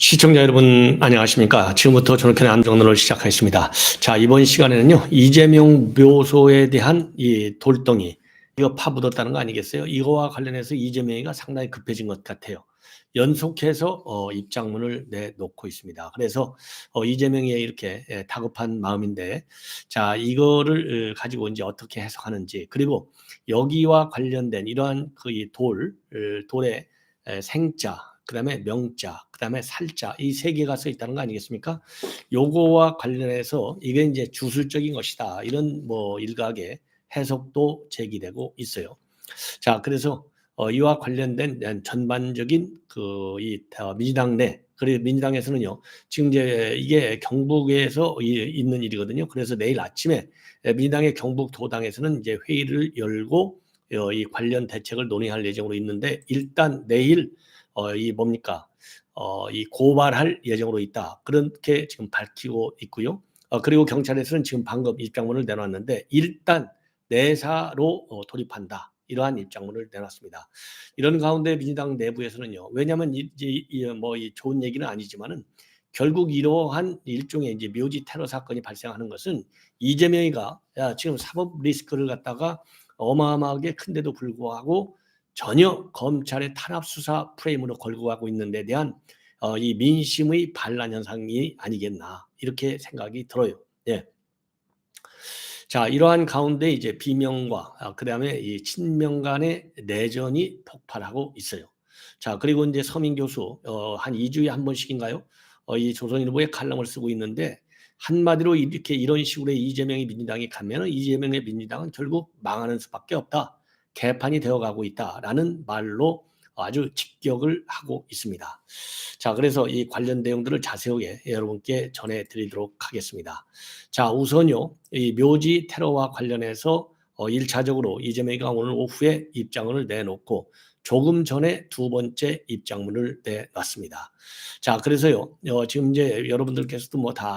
시청자 여러분 안녕하십니까. 지금부터 저녁에 안정론을 시작하겠습니다. 자, 이번 시간에는요, 이재명 묘소에 대한 이 돌덩이, 이거 파묻었다는 거 아니겠어요? 이거와 관련해서 이재명이가 상당히 급해진 것 같아요. 연속해서 입장문을 내놓고 있습니다. 그래서 이재명이 이렇게 다급한 마음인데, 자, 이거를 가지고 이제 어떻게 해석하는지, 그리고 여기와 관련된 이러한 그 돌의 생자, 그다음에 명자, 그다음에 살자, 이 세 개가 써 있다는 거 아니겠습니까? 요거와 관련해서 이게 이제 주술적인 것이다, 이런 뭐 일각의 해석도 제기되고 있어요. 자, 그래서 이와 관련된 전반적인 그 민주당 내, 그리고 민주당에서는요, 지금 이제 이게 경북에서 있는 일이거든요. 그래서 내일 아침에 민주당의 경북 도당에서는 이제 회의를 열고 이 관련 대책을 논의할 예정으로 있는데, 일단 내일 이 뭡니까? 이 고발할 예정으로 있다, 그렇게 지금 밝히고 있고요. 그리고 경찰에서는 지금 방금 입장문을 내놨는데, 일단 내사로 돌입한다, 이러한 입장문을 내놨습니다. 이런 가운데 민주당 내부에서는요, 왜냐하면 이 좋은 얘기는 아니지만은 결국 이러한 일종의 이제 묘지 테러 사건이 발생하는 것은 이재명이가 지금 사법 리스크를 갖다가 어마어마하게 큰데도 불구하고 전혀 검찰의 탄압 수사 프레임으로 걸고 가고 있는 데 대한 이 민심의 반란 현상이 아니겠나, 이렇게 생각이 들어요. 예. 자, 이러한 가운데 이제 비명과 그다음에 이 친명 간의 내전이 폭발하고 있어요. 자, 그리고 이제 서민 교수 한 2주에 한 번씩인가요? 이 조선일보에 칼럼을 쓰고 있는데, 한마디로 이렇게 이런 식으로 이재명이 민주당이 가면은 이재명의 민주당은 결국 망하는 수밖에 없다, 개판이 되어가고 있다라는 말로 아주 직격을 하고 있습니다. 자, 그래서 이 관련 내용들을 자세하게 여러분께 전해드리도록 하겠습니다. 자, 우선요, 이 묘지 테러와 관련해서 1차적으로 이재명이가 오늘 오후에 입장문을 내놓고 조금 전에 두 번째 입장문을 내놨습니다. 자, 그래서요, 지금 이제 여러분들께서도 뭐 다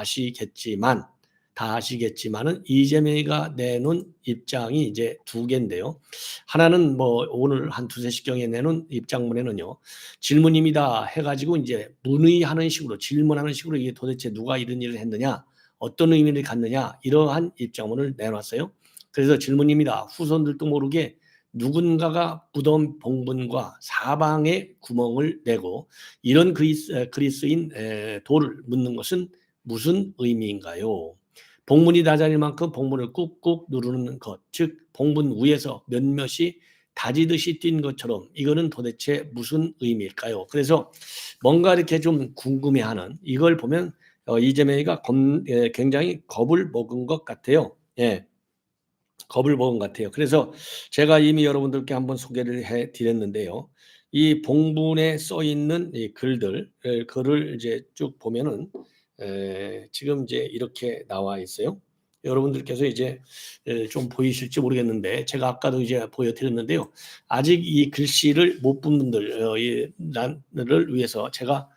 아시겠지만은 이재명이가 내놓은 입장이 이제 두 개인데요. 하나는 뭐 오늘 한 두세 시경에 내놓은 입장문에는요, 질문입니다 해가지고 이제 문의하는 식으로, 질문하는 식으로, 이게 도대체 누가 이런 일을 했느냐, 어떤 의미를 갖느냐, 이러한 입장문을 내놨어요. 그래서 질문입니다, 후손들도 모르게 누군가가 무덤 봉분과 사방에 구멍을 내고 이런 그리스인 돌을 묻는 것은 무슨 의미인가요? 봉분이 다자릴 만큼 봉분을 꾹꾹 누르는 것, 즉 봉분 위에서 몇몇이 다지듯이 뛴 것처럼, 이거는 도대체 무슨 의미일까요? 그래서 뭔가 이렇게 좀 궁금해하는, 이걸 보면 이재명이가 굉장히 겁을 먹은 것 같아요. 예, 겁을 먹은 것 같아요. 그래서 제가 이미 여러분들께 한번 소개를 해드렸는데요. 이 봉분에 써 있는 이 글을 이제 쭉 보면은 지금 이제 이렇게 나와 있어요. 여러분들께서 이제 좀 보이실지 모르겠는데, 제가 아까도 이제 보여드렸는데요. 아직 이 글씨를 못 본 분들, 이 난을 위해서 제가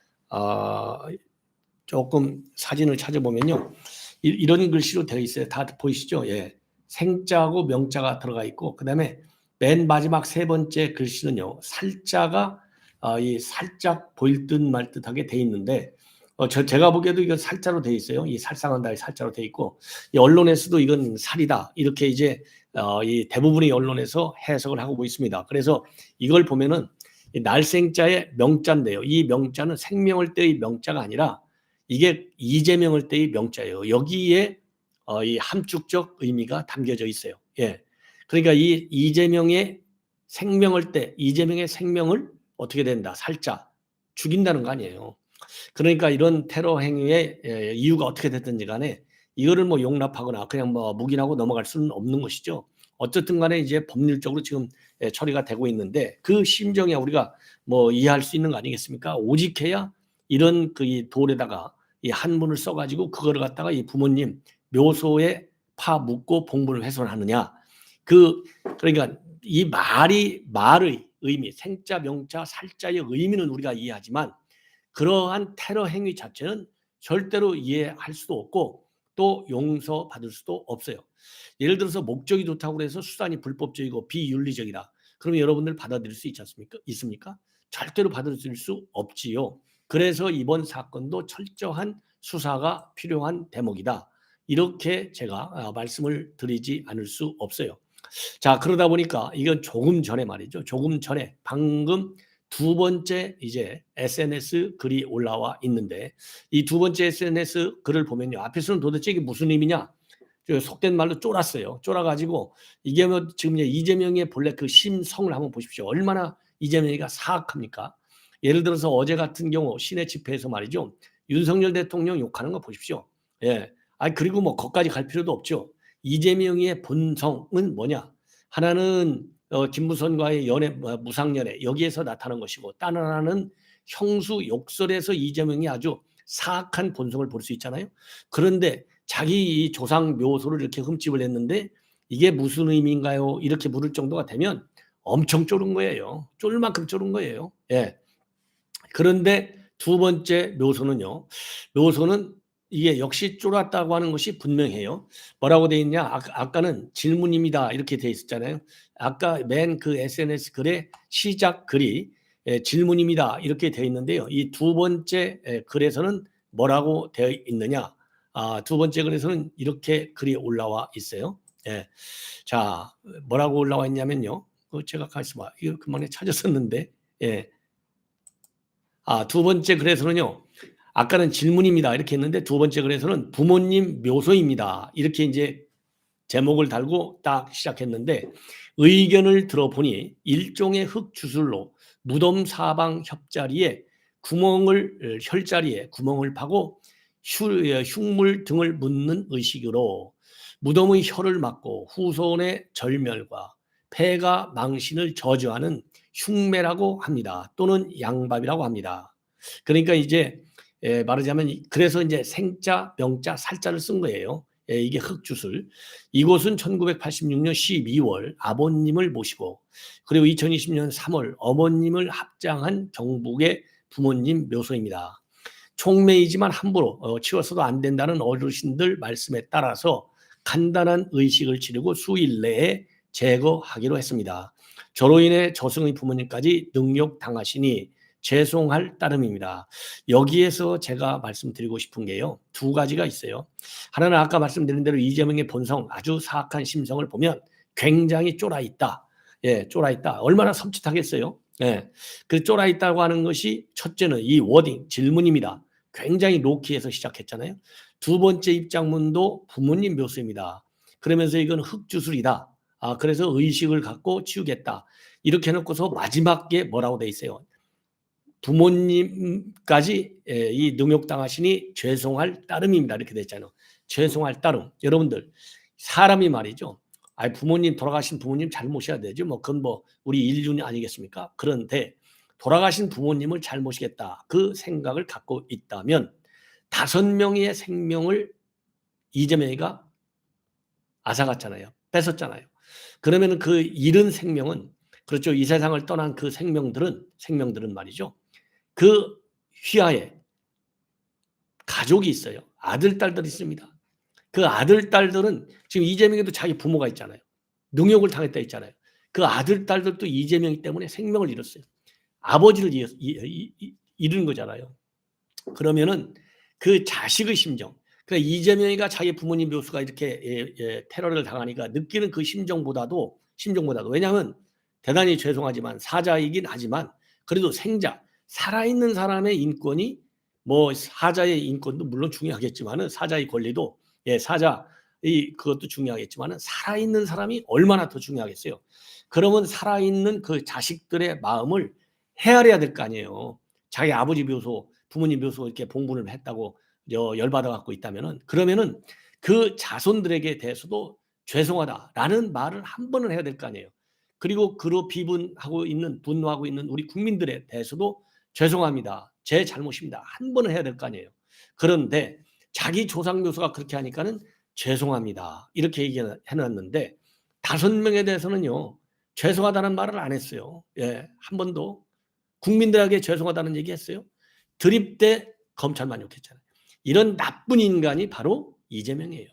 조금 사진을 찾아보면요, 이런 글씨로 되어 있어요. 다 보이시죠? 예. 생자하고 명자가 들어가 있고, 그다음에 맨 마지막 세 번째 글씨는요, 살자가 이 살짝 보일 듯 말 듯하게 돼 있는데, 제가 보기에도 이건 살자로 돼 있어요. 이 살상한다의 살자로 돼 있고, 이 언론에서도 이건 살이다, 이렇게 이제 이 대부분의 언론에서 해석을 하고 있습니다. 그래서 이걸 보면은 이 날생자의 명자인데요, 이 명자는 생명을 때의 명자가 아니라 이게 이재명을 때의 명자예요. 여기에 이 함축적 의미가 담겨져 있어요. 예. 그러니까 이 이재명의 생명을 때, 이재명의 생명을 어떻게 된다, 살자, 죽인다는 거 아니에요. 그러니까 이런 테러 행위의 이유가 어떻게 됐든지 간에 이거를 뭐 용납하거나 그냥 뭐 묵인하고 넘어갈 수는 없는 것이죠. 어쨌든 간에 이제 법률적으로 지금 처리가 되고 있는데, 그 심정에 우리가 뭐 이해할 수 있는 거 아니겠습니까? 오직해야 이런 그 이 돌에다가 이 한문을 써가지고 그거를 갖다가 이 부모님 묘소에 파 묻고 봉분을 훼손하느냐. 그러니까 이 말의 의미, 생자, 명자, 살자의 의미는 우리가 이해하지만 그러한 테러 행위 자체는 절대로 이해할 수도 없고 또 용서받을 수도 없어요. 예를 들어서 목적이 좋다고 해서 수단이 불법적이고 비윤리적이다, 그러면 여러분들 받아들일 수 있지 않습니까? 있습니까? 절대로 받아들일 수 없지요. 그래서 이번 사건도 철저한 수사가 필요한 대목이다. 이렇게 제가 말씀을 드리지 않을 수 없어요. 자, 그러다 보니까 이건 조금 전에 말이죠. 조금 전에 방금 두 번째 이제 SNS 글이 올라와 있는데, 이 두 번째 SNS 글을 보면요. 앞에서는 도대체 이게 무슨 의미냐? 속된 말로 쫄았어요. 쫄아가지고 이게 뭐 지금 이재명의 본래 그 심성을 한번 보십시오. 얼마나 이재명이가 사악합니까? 예를 들어서 어제 같은 경우 시내 집회에서 말이죠. 윤석열 대통령 욕하는 거 보십시오. 예. 그리고 뭐 거기까지 갈 필요도 없죠. 이재명의 본성은 뭐냐? 하나는 김무선과의 연애, 무상연애 여기에서 나타난 것이고, 다른 하나는 형수 욕설에서 이재명이 아주 사악한 본성을 볼 수 있잖아요. 그런데 자기 이 조상 묘소를 이렇게 흠집을 했는데 이게 무슨 의미인가요? 이렇게 물을 정도가 되면 엄청 쫄은 거예요. 쫄 만큼 쫄은 거예요. 예. 그런데 두 번째 묘소는요. 묘소는 이게 역시 쫄았다고 하는 것이 분명해요. 뭐라고 돼 있냐? 아까는 질문입니다. 이렇게 돼 있었잖아요. 아까 맨 그 SNS 글의 시작 글이 질문입니다. 이렇게 돼 있는데요. 이 두 번째 글에서는 뭐라고 되어 있느냐? 두 번째 글에서는 이렇게 글이 올라와 있어요. 예. 자, 뭐라고 올라와 있냐면요. 제가 가만있어 봐. 이거 금방에 찾았었는데. 예. 두 번째 글에서는요. 아까는 질문입니다. 이렇게 했는데 두 번째 글에서는 부모님 묘소입니다. 이렇게 이제 제목을 달고 딱 시작했는데, 의견을 들어보니 일종의 흙주술로 무덤 사방 혈자리에 구멍을 파고 흉물 등을 묻는 의식으로 무덤의 혀를 막고 후손의 절멸과 폐가 망신을 저주하는 흉매라고 합니다. 또는 양밥이라고 합니다. 그러니까 이제 말하자면 그래서 이제 생자, 명자, 살자를 쓴 거예요. 이게 흙주술. 이곳은 1986년 12월 아버님을 모시고, 그리고 2020년 3월 어머님을 합장한 경북의 부모님 묘소입니다. 총매이지만 함부로 치워서도 안 된다는 어르신들 말씀에 따라서 간단한 의식을 치르고 수일 내에 제거하기로 했습니다. 저로 인해 저승의 부모님까지 능욕당하시니 죄송할 따름입니다. 여기에서 제가 말씀드리고 싶은 게요. 두 가지가 있어요. 하나는 아까 말씀드린 대로 이재명의 본성, 아주 사악한 심성을 보면 굉장히 쫄아있다. 예, 쫄아있다. 얼마나 섬찟하겠어요. 예, 그 쫄아있다고 하는 것이 첫째는 이 워딩, 질문입니다. 굉장히 로키해서 시작했잖아요. 두 번째 입장문도 부모님 묘수입니다. 그러면서 이건 흙주술이다. 그래서 의식을 갖고 치우겠다. 이렇게 해놓고서 마지막 게 뭐라고 돼 있어요. 부모님까지 이 능욕당하시니 죄송할 따름입니다. 이렇게 돼 있잖아요. 죄송할 따름. 여러분들, 사람이 말이죠. 부모님, 돌아가신 부모님 잘 모셔야 되죠. 그건 우리 인륜이 아니겠습니까? 그런데 돌아가신 부모님을 잘 모시겠다. 그 생각을 갖고 있다면 5명의 생명을 이재명이가 앗아갔잖아요. 뺏었잖아요. 그러면 그 잃은 생명은, 그렇죠. 이 세상을 떠난 그 생명들은 말이죠. 그 휘하에 가족이 있어요. 아들, 딸들이 있습니다. 그 아들, 딸들은 지금 이재명에도 자기 부모가 있잖아요. 능욕을 당했다 있잖아요. 그 아들, 딸들도 이재명 때문에 생명을 잃었어요. 아버지를 잃은 거잖아요. 그러면은 그 자식의 심정, 그러니까 이재명이가 자기 부모님 묘수가 이렇게 테러를 당하니까 느끼는 그 심정보다도 왜냐하면 대단히 죄송하지만 사자이긴 하지만 그래도 생자, 살아있는 사람의 인권이 사자의 인권도 물론 중요하겠지만은 사자의 권리도 그것도 중요하겠지만은 살아있는 사람이 얼마나 더 중요하겠어요. 그러면 살아있는 그 자식들의 마음을 헤아려야 될 거 아니에요. 자기 아버지 묘소, 부모님 묘소 이렇게 봉분을 했다고 열받아 갖고 있다면은, 그러면은 그 자손들에게 대해서도 죄송하다라는 말을 한 번은 해야 될 거 아니에요. 그리고 그로 분노하고 있는 우리 국민들에 대해서도 죄송합니다. 제 잘못입니다. 한 번은 해야 될 거 아니에요. 그런데 자기 조상 묘소가 그렇게 하니까는 죄송합니다. 이렇게 얘기해놨는데 5명에 대해서는요. 죄송하다는 말을 안 했어요. 한 번도. 국민들에게 죄송하다는 얘기 했어요. 드립 때 검찰만 욕했잖아요. 이런 나쁜 인간이 바로 이재명이에요.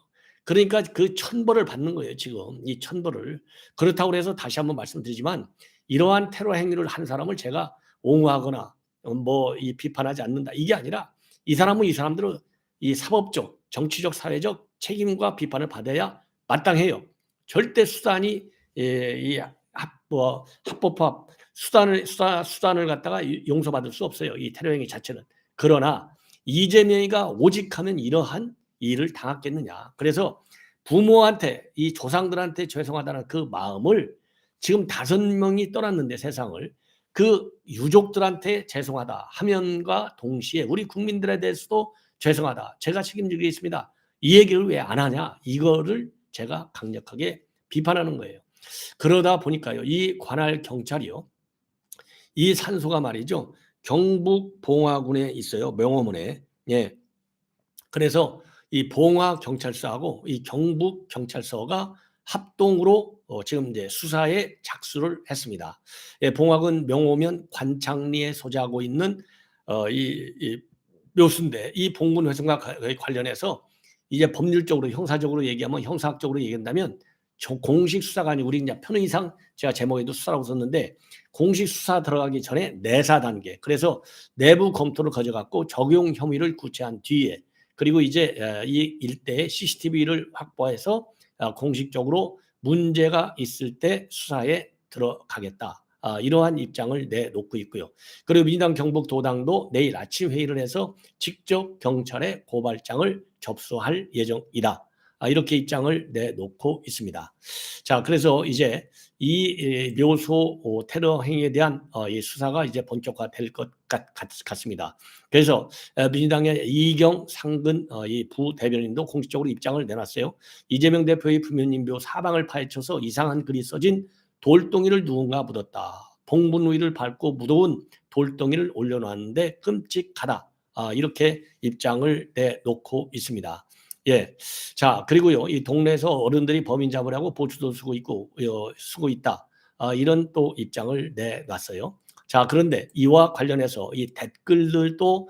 그러니까 그 천벌을 받는 거예요. 지금 이 천벌을. 그렇다고 해서 다시 한번 말씀드리지만 이러한 테러 행위를 한 사람을 제가 옹호하거나 뭐 이 비판하지 않는다. 이게 아니라 이 사람은 이 사람들은 이 사법적, 정치적, 사회적 책임과 비판을 받아야 마땅해요. 절대 수단이 이 합법화 수단을 갖다가 용서받을 수 없어요. 이 테러 행위 자체는. 그러나 이재명이가 오직하면 이러한 일을 당했겠느냐. 그래서 부모한테 이 조상들한테 죄송하다는 그 마음을 지금 5명이 떠났는데 세상을 그 유족들한테 죄송하다 하면과 동시에 우리 국민들에 대해서도 죄송하다. 제가 책임지겠습니다. 이 얘기를 왜 안 하냐. 이거를 제가 강력하게 비판하는 거예요. 그러다 보니까요. 이 관할 경찰이요. 이 산소가 말이죠. 경북 봉화군에 있어요. 명호문에. 예. 그래서 이 봉화 경찰서하고 이 경북 경찰서가 합동으로 지금 이제 수사에 착수를 했습니다. 예, 봉화군 명호면 관창리에 소재하고 있는 이 묘수인데 이 봉군 훼손과 관련해서 이제 법률적으로 형사적으로 얘기하면 형사학적으로 얘기한다면 공식 수사가 아니고 우리 이제 편의상 제가 제목에도 수사라고 썼는데 공식 수사 들어가기 전에 내사 단계. 그래서 내부 검토를 거쳐갖고 적용 혐의를 구체한 뒤에 그리고 이제 이 일대에 CCTV를 확보해서 공식적으로 문제가 있을 때 수사에 들어가겠다. 이러한 입장을 내놓고 있고요. 그리고 민주당 경북도당도 내일 아침 회의를 해서 직접 경찰에 고발장을 접수할 예정이다. 이렇게 입장을 내놓고 있습니다. 자, 그래서 이제 이 묘소 테러 행위에 대한 이 수사가 이제 본격화될 것 같습니다. 그래서 민주당의 이경 상근 이 부대변인도 공식적으로 입장을 내놨어요. 이재명 대표의 부모님 묘 사방을 파헤쳐서 이상한 글이 써진 돌덩이를 누군가 묻었다. 봉분우이를 밟고 무더운 돌덩이를 올려놨는데 끔찍하다. 이렇게 입장을 내놓고 있습니다. 예. 자, 그리고요, 이 동네에서 어른들이 범인 잡으려고 보초도 쓰고 있다. 이런 또 입장을 내놨어요. 자, 그런데 이와 관련해서 이 댓글들도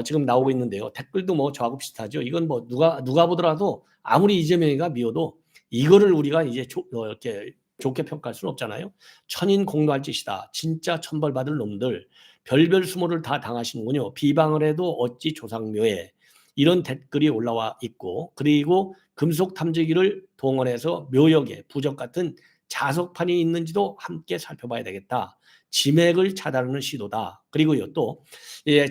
지금 나오고 있는데요. 댓글도 뭐 저하고 비슷하죠. 이건 뭐 누가 보더라도 아무리 이재명이가 미워도 이거를 우리가 이제 이렇게 좋게 평가할 수는 없잖아요. 천인 공노할 짓이다. 진짜 천벌받을 놈들. 별별 수모를 다 당하시는군요. 비방을 해도 어찌 조상묘에. 이런 댓글이 올라와 있고 그리고 금속 탐지기를 동원해서 묘역에 부적 같은 자석판이 있는지도 함께 살펴봐야 되겠다. 지맥을 차단하는 시도다. 그리고요 또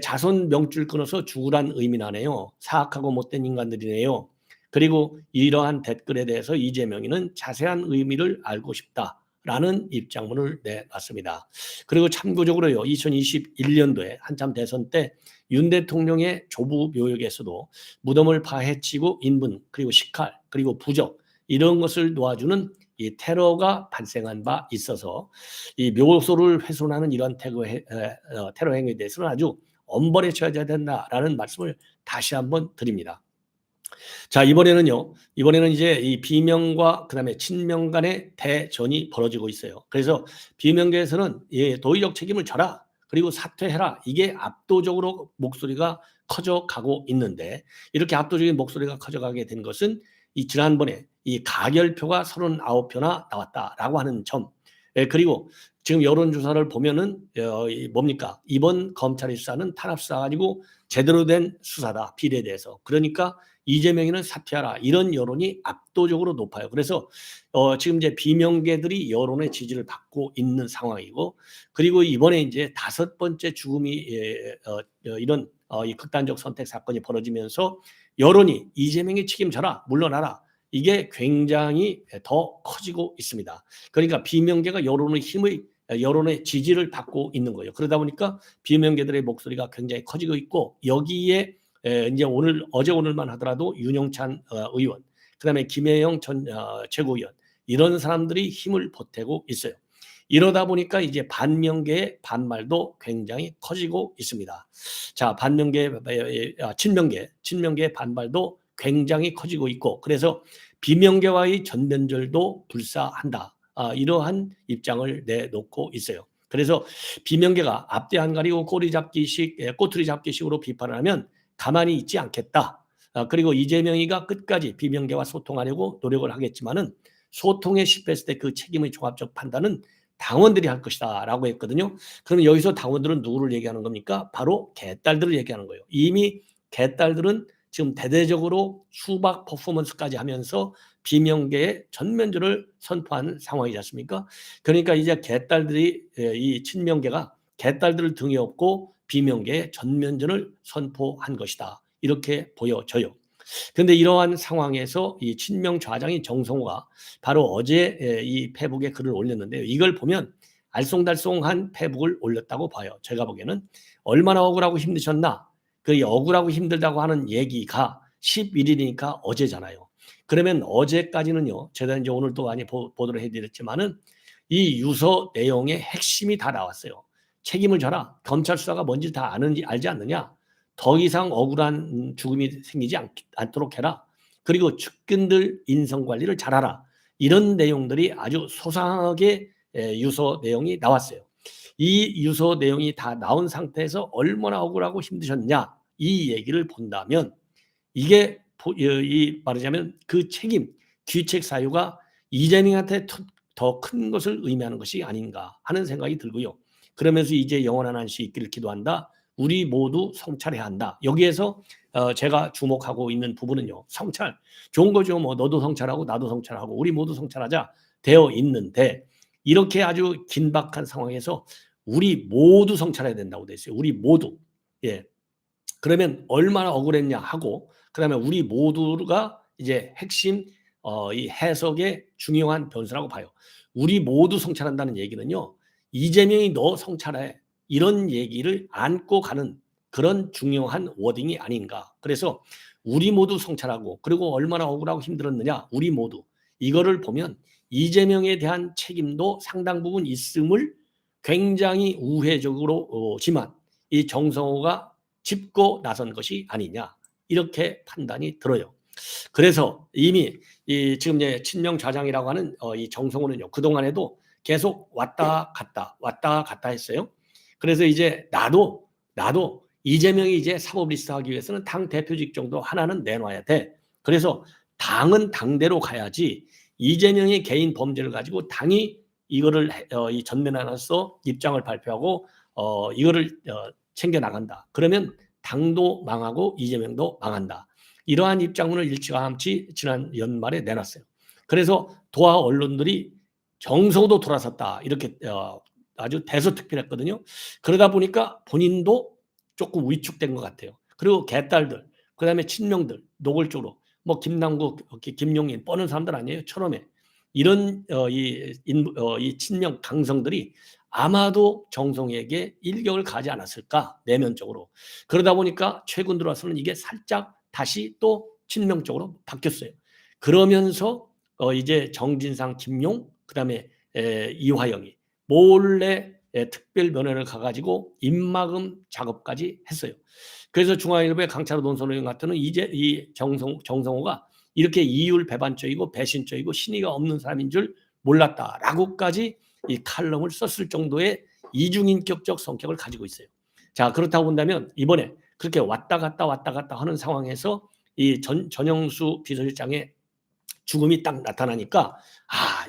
자손 명줄 끊어서 죽으란 의미나네요. 사악하고 못된 인간들이네요. 그리고 이러한 댓글에 대해서 이재명이는 자세한 의미를 알고 싶다라는 입장문을 내놨습니다. 그리고 참고적으로요 2021년도에 한참 대선 때 윤 대통령의 조부 묘역에서도 무덤을 파헤치고 인분 그리고 식칼 그리고 부적 이런 것을 놓아주는 이 테러가 발생한 바 있어서 이 묘소를 훼손하는 이런 테러 행위에 대해서는 아주 엄벌에 처해야 된다라는 말씀을 다시 한번 드립니다. 자, 이번에는 이제 이 비명과 그다음에 친명 간의 대전이 벌어지고 있어요. 그래서 비명계에서는 도의적 책임을 져라. 그리고 사퇴해라. 이게 압도적으로 목소리가 커져가고 있는데 이렇게 압도적인 목소리가 커져가게 된 것은 이 지난번에 이 가결표가 39표나 나왔다라고 하는 점. 그리고 지금 여론조사를 보면은 뭡니까? 이번 검찰의 수사는 탄압수사 가지고 제대로 된 수사다. 비리에 대해서. 그러니까 이재명이는 사퇴하라. 이런 여론이 압도적으로 높아요. 그래서 지금 이제 비명계들이 여론의 지지를 받고 있는 상황이고 그리고 이번에 이제 5번째 죽음이 이런 이 극단적 선택 사건이 벌어지면서 여론이 이재명이 책임져라. 물러나라. 이게 굉장히 더 커지고 있습니다. 그러니까 비명계가 여론의 지지를 받고 있는 거예요. 그러다 보니까 비명계들의 목소리가 굉장히 커지고 있고 여기에 이제 어제 오늘만 하더라도 윤영찬 의원, 그다음에 김혜영 전 최고위원 이런 사람들이 힘을 보태고 있어요. 이러다 보니까 이제 반명계의 반말도 굉장히 커지고 있습니다. 자, 친명계의 반발도 굉장히 커지고 있고 그래서 비명계와의 전면전도 불사한다. 이러한 입장을 내놓고 있어요. 그래서 비명계가 앞뒤 안 가리고 꼬투리 잡기식으로 비판을 하면 가만히 있지 않겠다. 그리고 이재명이가 끝까지 비명계와 소통하려고 노력을 하겠지만은 소통에 실패했을 때 그 책임의 종합적 판단은 당원들이 할 것이다 라고 했거든요. 그럼 여기서 당원들은 누구를 얘기하는 겁니까? 바로 개딸들을 얘기하는 거예요. 이미 개딸들은 지금 대대적으로 수박 퍼포먼스까지 하면서 비명계의 전면전을 선포하는 상황이지 않습니까? 그러니까 이제 개딸들이 이 친명계가 개딸들을 등에 업고 비명계의 전면전을 선포한 것이다. 이렇게 보여져요. 그런데 이러한 상황에서 이 친명 좌장인 정성호가 바로 어제 이 페북에 글을 올렸는데요. 이걸 보면 알쏭달쏭한 페북을 올렸다고 봐요. 제가 보기에는 얼마나 억울하고 힘드셨나? 그 억울하고 힘들다고 하는 얘기가 11일이니까 어제잖아요. 그러면 어제까지는요. 제가 이제 오늘 또 많이 보도를 해드렸지만은 이 유서 내용의 핵심이 다 나왔어요. 책임을 져라. 검찰 수사가 뭔지 다 아는지 알지 않느냐? 더 이상 억울한 죽음이 생기지 않도록 해라. 그리고 측근들 인성관리를 잘하라. 이런 내용들이 아주 소상하게 유서 내용이 나왔어요. 이 유서 내용이 다 나온 상태에서 얼마나 억울하고 힘드셨냐 이 얘기를 본다면 이게 말하자면 그 책임, 귀책 사유가 이재명한테 더 큰 것을 의미하는 것이 아닌가 하는 생각이 들고요. 그러면서 이제 영원한 안식 있기를 기도한다. 우리 모두 성찰해야 한다. 여기에서 제가 주목하고 있는 부분은요. 성찰. 좋은 거죠. 뭐 너도 성찰하고 나도 성찰하고 우리 모두 성찰하자 되어 있는데 이렇게 아주 긴박한 상황에서 우리 모두 성찰해야 된다고 돼 있어요. 우리 모두. 예. 그러면 얼마나 억울했냐 하고 그다음에 우리 모두가 이제 핵심 이 해석의 중요한 변수라고 봐요. 우리 모두 성찰한다는 얘기는요. 이재명이 너 성찰해. 이런 얘기를 안고 가는 그런 중요한 워딩이 아닌가. 그래서 우리 모두 성찰하고 그리고 얼마나 억울하고 힘들었느냐. 우리 모두. 이거를 보면 이재명에 대한 책임도 상당 부분 있음을 굉장히 우회적으로지만 이 정성호가 짚고 나선 것이 아니냐. 이렇게 판단이 들어요. 그래서 이미 지금 이제 친명 좌장이라고 하는 이 정성호는요. 그동안에도 계속 왔다 갔다 했어요. 그래서 이제 나도 이재명이 이제 사법리스트 하기 위해서는 당 대표직 정도 하나는 내놔야 돼. 그래서 당은 당대로 가야지 이재명이 개인 범죄를 가지고 당이 이거를 이 전면에 나서 입장을 발표하고 이거를 챙겨 나간다. 그러면 당도 망하고 이재명도 망한다. 이러한 입장문을 일찌감치 지난 연말에 내놨어요. 그래서 도하 언론들이 정성호도 돌아섰다. 이렇게 아주 대서특필했거든요. 그러다 보니까 본인도 조금 위축된 것 같아요. 그리고 개딸들, 그다음에 친명들, 노골적으로 뭐 김남국, 김용인 뻔한 사람들 아니에요. 처음에 이런 이 친명 강성들이 아마도 정성에게 일격을 가지 않았을까 내면적으로. 그러다 보니까 최근 들어와서는 이게 살짝 다시 또 친명적으로 바뀌었어요. 그러면서 이제 정진상, 김용, 그다음에 이화영이 몰래 특별 면회를 가가지고 입막음 작업까지 했어요. 그래서 중앙일보의 강찬호 논설위원 같은 이제 이 정성호가 이렇게 이율배반적이고 배신적이고 신의가 없는 사람인 줄 몰랐다라고까지 이 칼럼을 썼을 정도의 이중인격적 성격을 가지고 있어요. 자, 그렇다고 본다면 이번에 그렇게 왔다 갔다 하는 상황에서 이 전영수 비서실장의 죽음이 딱 나타나니까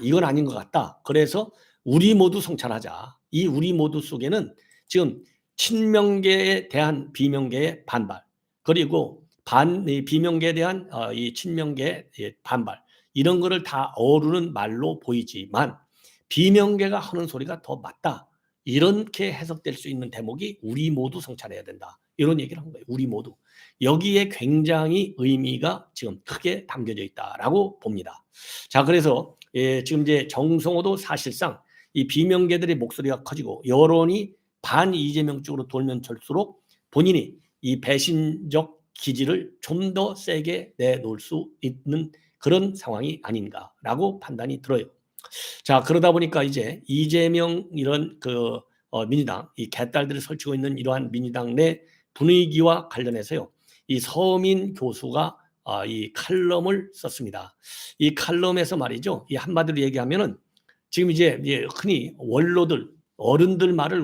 이건 아닌 것 같다. 그래서 우리 모두 성찰하자. 이 우리 모두 속에는 지금 친명계에 대한 비명계의 반발 그리고 비명계에 대한 이 친명계의 반발 이런 거를 다 어우르는 말로 보이지만 비명계가 하는 소리가 더 맞다. 이렇게 해석될 수 있는 대목이 우리 모두 성찰해야 된다. 이런 얘기를 한 거예요. 우리 모두. 여기에 굉장히 의미가 지금 크게 담겨져 있다라고 봅니다. 자, 그래서 지금 이제 정성호도 사실상 이 비명계들의 목소리가 커지고 여론이 반 이재명 쪽으로 돌면 돌수록 본인이 이 배신적 기질을 좀 더 세게 내놓을 수 있는 그런 상황이 아닌가라고 판단이 들어요. 자, 그러다 보니까 이제 이재명 이런 민주당 이 개딸들을 설치고 있는 이러한 민주당 내 분위기와 관련해서요. 이 서민 교수가 이 칼럼을 썼습니다. 이 칼럼에서 말이죠. 이 한마디로 얘기하면은 지금 이제 흔히 원로들, 어른들 말을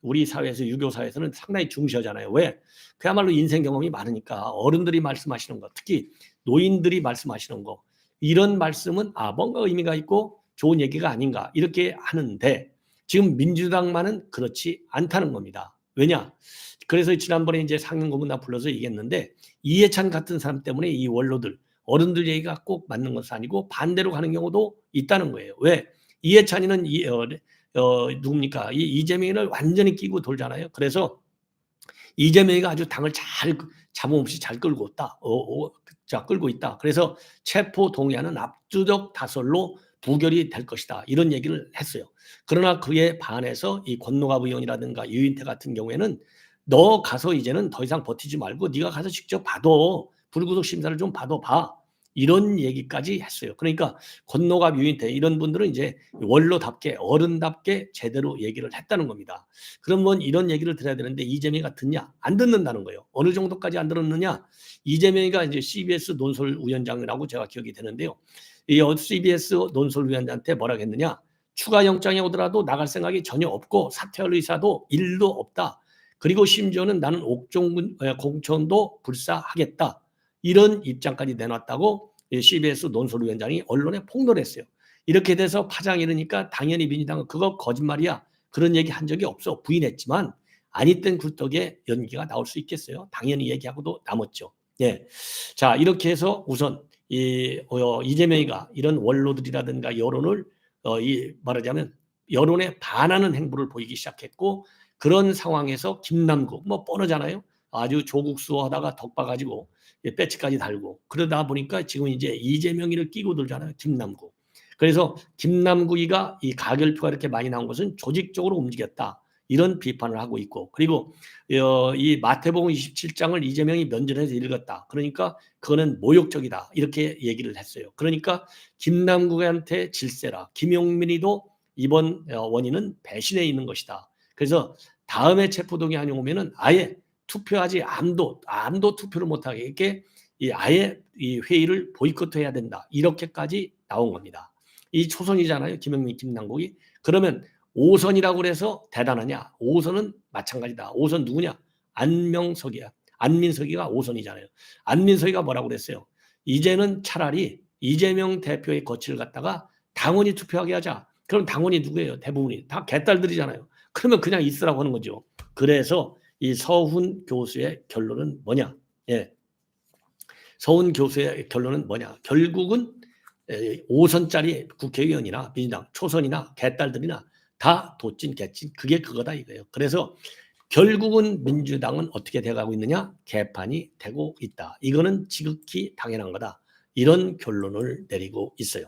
우리 사회에서 유교 사회에서는 상당히 중시하잖아요. 왜? 그야말로 인생 경험이 많으니까 어른들이 말씀하시는 거, 특히 노인들이 말씀하시는 거 이런 말씀은 뭔가 의미가 있고 좋은 얘기가 아닌가 이렇게 하는데 지금 민주당만은 그렇지 않다는 겁니다. 왜냐? 그래서 지난번에 이제 상임고문 나 불러서 얘기했는데 이해찬 같은 사람 때문에 이 원로들 어른들 얘기가 꼭 맞는 것은 아니고 반대로 가는 경우도 있다는 거예요. 왜? 이해찬이는 누굽니까? 이재명을 완전히 끼고 돌잖아요. 그래서 이재명이가 아주 당을 잘 잡음 없이 잘 끌고 있다. 자, 끌고 있다. 그래서 체포 동의안은 압도적 다설로 부결이 될 것이다. 이런 얘기를 했어요. 그러나 그에 반해서 이 권노갑 의원이라든가 유인태 같은 경우에는 너 가서 이제는 더 이상 버티지 말고 네가 가서 직접 봐도 불구속 심사를 좀 봐봐. 이런 얘기까지 했어요. 그러니까 권노갑 유인태 이런 분들은 이제 원로답게 어른답게 제대로 얘기를 했다는 겁니다. 그러면 이런 얘기를 들어야 되는데 이재명이가 듣냐? 안 듣는다는 거예요. 어느 정도까지 안 들었느냐? 이재명이가 이제 CBS 논설위원장이라고 제가 기억이 되는데요. 이 CBS 논설위원장한테 뭐라고 했느냐? 추가 영장이 오더라도 나갈 생각이 전혀 없고 사퇴할 의사도 1도 없다. 그리고 심지어는 나는 옥종 공천도 불사하겠다. 이런 입장까지 내놨다고 CBS 논설위원장이 언론에 폭로를 했어요. 이렇게 돼서 파장이 일으니까 당연히 민주당은 그거 거짓말이야. 그런 얘기 한 적이 없어. 부인했지만 아니땐 굴떡에 연기가 나올 수 있겠어요. 당연히 얘기하고도 남았죠. 예. 자, 이렇게 해서 우선 이재명이가 이런 원로들이라든가 여론을 말하자면 여론에 반하는 행보를 보이기 시작했고 그런 상황에서 김남국 뭐 뻔하잖아요. 아주 조국수호 하다가 덕 봐가지고 배치까지 달고 그러다 보니까 지금 이제 이재명이를 끼고 들잖아요. 김남국. 그래서 김남국이가 이 가결표가 이렇게 많이 나온 것은 조직적으로 움직였다. 이런 비판을 하고 있고 그리고 이 마태복음 27장을 이재명이 면전에서 읽었다. 그러니까 그거는 모욕적이다. 이렇게 얘기를 했어요. 그러니까 김남국한테 질세라. 김용민이도 이번 원인은 배신에 있는 것이다. 그래서 다음에 체포동의안이 오면은 아예 투표하지 암도 투표를 못하게 이렇게 아예 이 회의를 보이콧해야 된다. 이렇게까지 나온 겁니다. 이 초선이잖아요. 김용민, 김남국이. 그러면 5선이라고 그래서 대단하냐? 5선은 마찬가지다. 5선 누구냐? 안명석이야. 안민석이가 5선이잖아요. 안민석이가 뭐라고 그랬어요? 이제는 차라리 이재명 대표의 거취를 갖다가 당원이 투표하게 하자. 그럼 당원이 누구예요? 대부분이 다 개딸들이잖아요. 그러면 그냥 있으라고 하는 거죠. 그래서 이 서훈 교수의 결론은 뭐냐? 예. 서훈 교수의 결론은 뭐냐? 결국은 5선짜리 국회의원이나 민주당 초선이나 개딸들이나 다 도찐 개찐 그게 그거다 이거예요. 그래서 결국은 민주당은 어떻게 돼가고 있느냐? 개판이 되고 있다. 이거는 지극히 당연한 거다. 이런 결론을 내리고 있어요.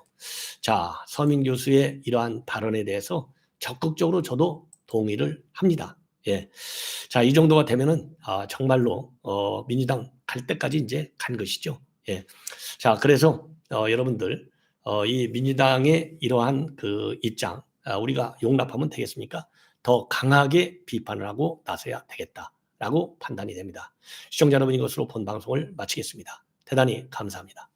자, 서민 교수의 이러한 발언에 대해서 적극적으로 저도 동의를 합니다. 예. 자, 이 정도가 되면은 정말로 민주당 갈 때까지 이제 간 것이죠. 예. 자, 그래서 여러분들 이 민주당의 이러한 그 입장 우리가 용납하면 되겠습니까? 더 강하게 비판을 하고 나서야 되겠다라고 판단이 됩니다. 시청자 여러분 이것으로 본 방송을 마치겠습니다. 대단히 감사합니다.